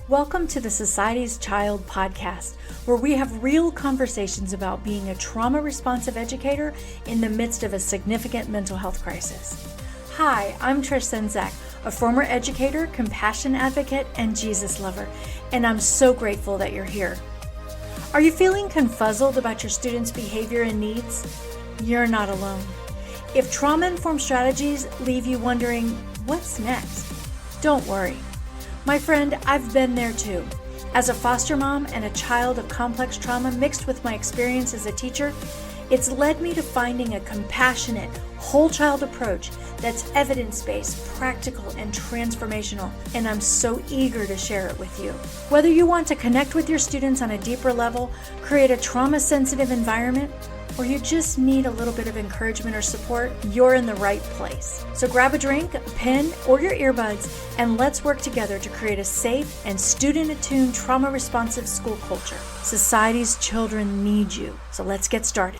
Welcome to the Society's Child podcast, where we have real conversations about being a trauma-responsive educator in the midst of a significant mental health crisis. Hi, I'm Trish Senzak, a former educator, compassion advocate, and Jesus lover, and I'm so grateful that you're here. Are you feeling confuzzled about your students' behavior and needs? You're not alone. If trauma-informed strategies leave you wondering, what's next? Don't worry. My friend, I've been there too. As a foster mom and a child of complex trauma mixed with my experience as a teacher, it's led me to finding a compassionate, whole child approach that's evidence-based, practical, and transformational, and I'm so eager to share it with you. Whether you want to connect with your students on a deeper level, create a trauma-sensitive environment, or you just need a little bit of encouragement or support, you're in the right place. So grab a drink, a pen, or your earbuds, and let's work together to create a safe and student-attuned trauma-responsive school culture. Society's children need you. So let's get started.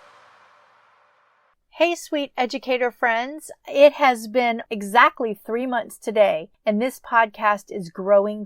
Hey, sweet educator friends. It has been exactly 3 months today, and this podcast is growing.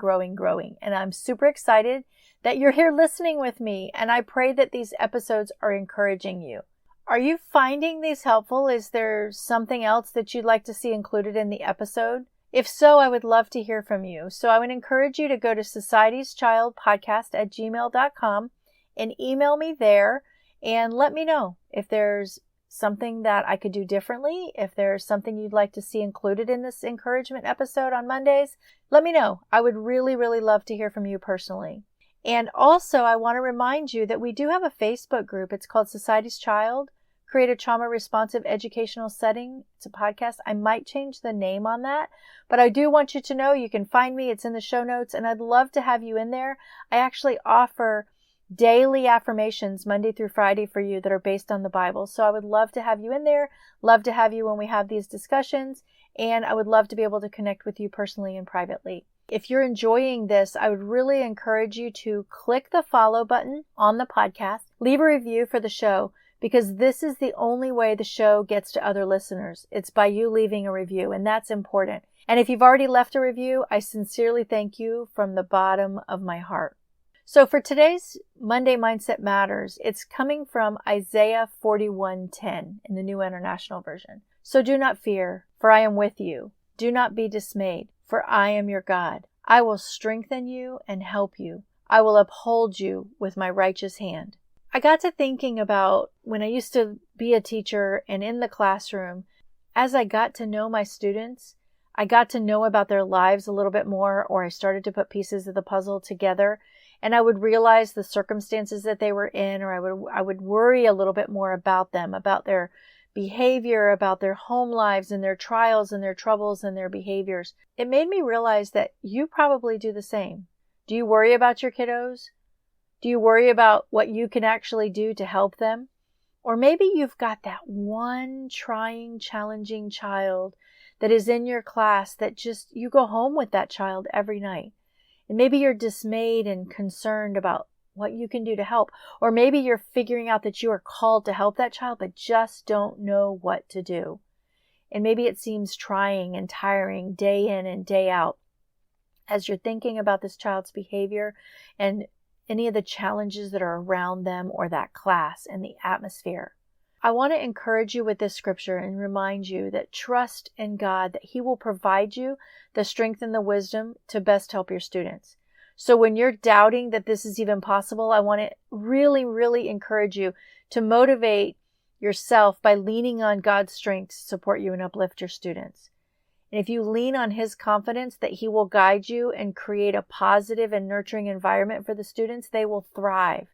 And I'm super excited that you're here listening with me, and I pray that these episodes are encouraging you. Are you finding these helpful? Is there something else that you'd like to see included in the episode? If so, I would love to hear from you. So I would encourage you to go to societieschildpodcast@gmail.com and email me there and let me know if there's something that I could do differently. If there's something you'd like to see included in this encouragement episode on Mondays, let me know. I would really love to hear from you personally. And also, I want to remind you that we do have a Facebook group. It's called Society's Child, Create a Trauma-Responsive Educational Setting. It's a podcast. I might change the name on that, but I do want you to know you can find me. It's in the show notes, and I'd love to have you in there. I actually offer daily affirmations Monday through Friday for you that are based on the Bible. So I would love to have you in there, love to have you when we have these discussions, and I would love to be able to connect with you personally and privately. If you're enjoying this, I would really encourage you to click the follow button on the podcast, leave a review for the show, because this is the only way the show gets to other listeners. It's by you leaving a review, and that's important. And if you've already left a review, I sincerely thank you from the bottom of my heart. So for today's Monday Mindset Matters, it's coming from Isaiah 41:10 in the New International Version. So do not fear, for I am with you. Do not be dismayed, for I am your God. I will strengthen you and help you. I will uphold you with my righteous hand. I got to thinking about when I used to be a teacher and in the classroom. As I got to know my students, I got to know about their lives a little bit more, or I started to put pieces of the puzzle together, and I would realize the circumstances that they were in, or I would worry a little bit more about them, about their behavior, about their home lives and their trials and their troubles and their behaviors. It made me realize that you probably do the same. Do you worry about your kiddos? Do you worry about what you can actually do to help them? Or maybe you've got that one trying, challenging child that is in your class that just, you go home with that child every night. And maybe you're dismayed and concerned about what you can do to help. Or maybe you're figuring out that you are called to help that child, but just don't know what to do. And maybe it seems trying and tiring day in and day out as you're thinking about this child's behavior and any of the challenges that are around them or that class and the atmosphere. I want to encourage you with this scripture and remind you that trust in God, that He will provide you the strength and the wisdom to best help your students. So when you're doubting that this is even possible, I want to really encourage you to motivate yourself by leaning on God's strength to support you and uplift your students. And if you lean on His confidence that He will guide you and create a positive and nurturing environment for the students, they will thrive.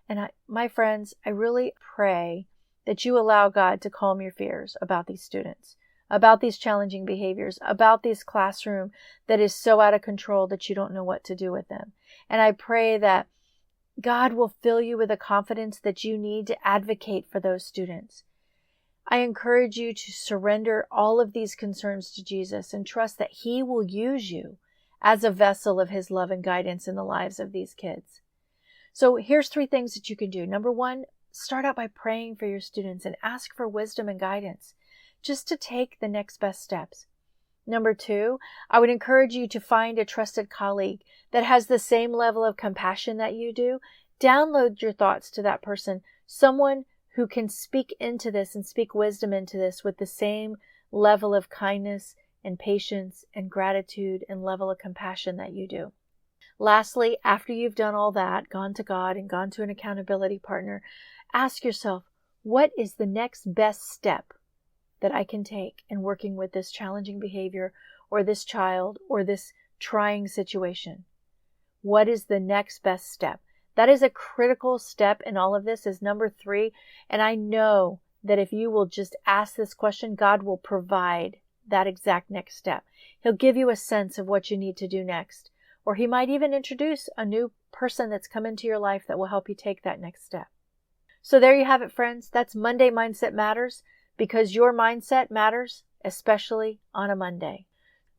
And my friends, I really pray that you allow God to calm your fears about these students, about these challenging behaviors, about this classroom that is so out of control that you don't know what to do with them. And I pray that God will fill you with the confidence that you need to advocate for those students. I encourage you to surrender all of these concerns to Jesus and trust that He will use you as a vessel of His love and guidance in the lives of these kids. So here's 3 things that you can do. Number 1, start out by praying for your students and ask for wisdom and guidance, just to take the next best steps. Number 2, I would encourage you to find a trusted colleague that has the same level of compassion that you do. Download your thoughts to that person, someone who can speak into this and speak wisdom into this with the same level of kindness and patience and gratitude and level of compassion that you do. Lastly, after you've done all that, gone to God and gone to an accountability partner, ask yourself, what is the next best step that I can take in working with this challenging behavior or this child or this trying situation? What is the next best step? That is a critical step in all of this, is number 3. And I know that if you will just ask this question, God will provide that exact next step. He'll give you a sense of what you need to do next. Or he might even introduce a new person that's come into your life that will help you take that next step. So there you have it, friends. That's Monday Mindset Matters, because your mindset matters, especially on a Monday.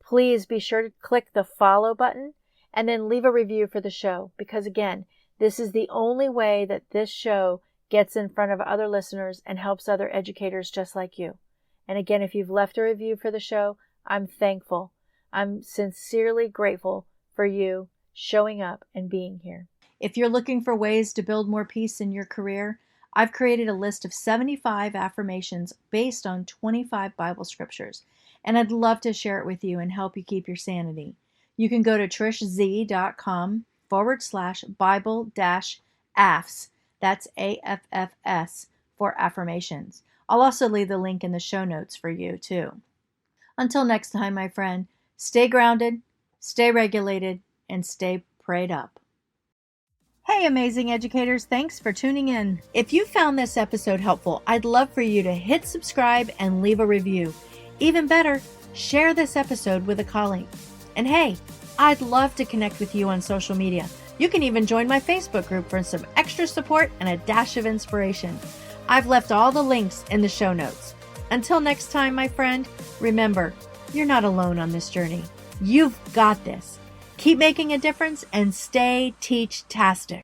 Please be sure to click the follow button and then leave a review for the show, because again, this is the only way that this show gets in front of other listeners and helps other educators just like you. And again, if you've left a review for the show, I'm thankful. I'm sincerely grateful for you showing up and being here. If you're looking for ways to build more peace in your career, I've created a list of 75 affirmations based on 25 Bible scriptures, and I'd love to share it with you and help you keep your sanity. You can go to trishz.com/Bible-AFFS. That's AFFS for affirmations. I'll also leave the link in the show notes for you too. Until next time, my friend, stay grounded, stay regulated, and stay prayed up. Hey, amazing educators, thanks for tuning in. If you found this episode helpful, I'd love for you to hit subscribe and leave a review. Even better, share this episode with a colleague. And hey, I'd love to connect with you on social media. You can even join my Facebook group for some extra support and a dash of inspiration. I've left all the links in the show notes. Until next time, my friend, remember, you're not alone on this journey. You've got this. Keep making a difference and stay teach-tastic.